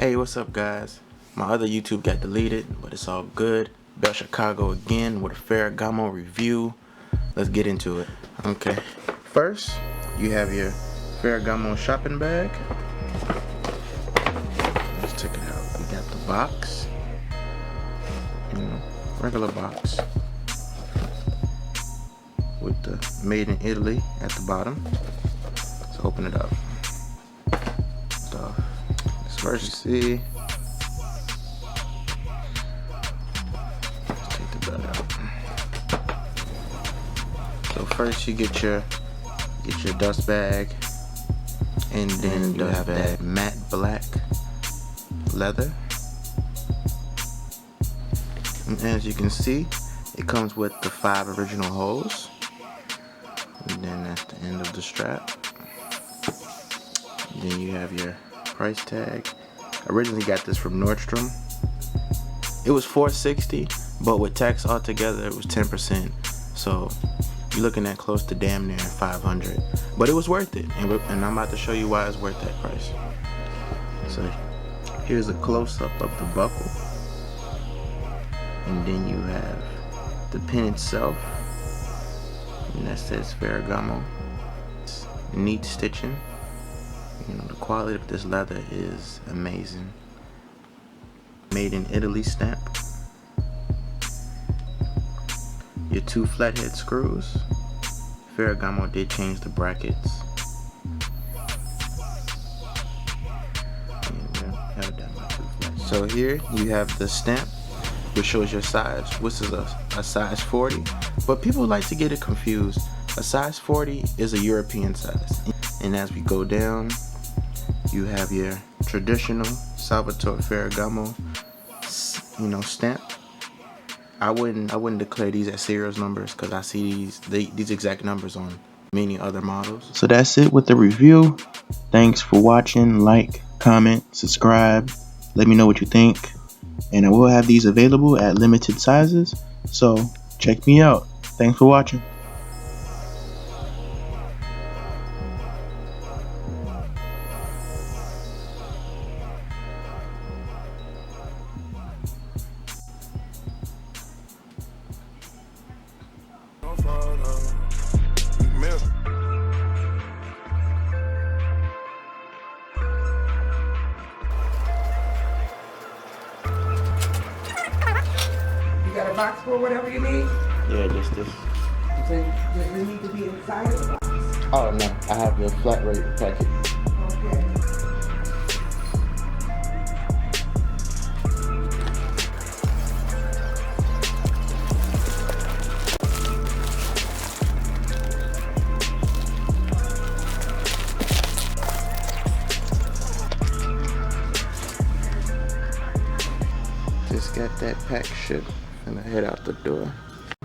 Hey, what's up guys? My other YouTube got deleted, but it's all good. Beltschicago again with a Ferragamo review. Let's get into it. Okay, first you have your Ferragamo shopping bag. Let's check it out. We got the box, regular box with the made in Italy at the bottom. Let's open it up. So first you see, let's take the bag out. So first you get your dust bag, and then you have that matte black leather. And as you can see, it comes with the 5 original holes, and then that's the end of the strap. And then you have your price tag. I originally got this from Nordstrom. It was $460, but with tax altogether it was 10%. So you're looking at close to damn near $500. But it was worth it, and I'm about to show you why it's worth that price. So here's a close-up of the buckle, and then you have the pin itself, and that says Ferragamo. It's neat stitching. The quality of this leather is amazing. Made in Italy stamp. Your 2 flathead screws. Ferragamo did change the brackets. So here you have the stamp, which shows your size, which is a size 40. But people like to get it confused. A size 40 is a European size. And as we go down, you have your traditional Salvatore Ferragamo, stamp. I wouldn't declare these as serial numbers, because I see these exact numbers on many other models. So that's it with the review. Thanks for watching. Like, comment, subscribe. Let me know what you think. And I will have these available at limited sizes, so check me out. Thanks for watching. You got a box for whatever you need? Yeah, just this. So does it need to be inside of the box? Oh no, I have the flat rate packet. Okay. Just got that pack shipped and I head out the door.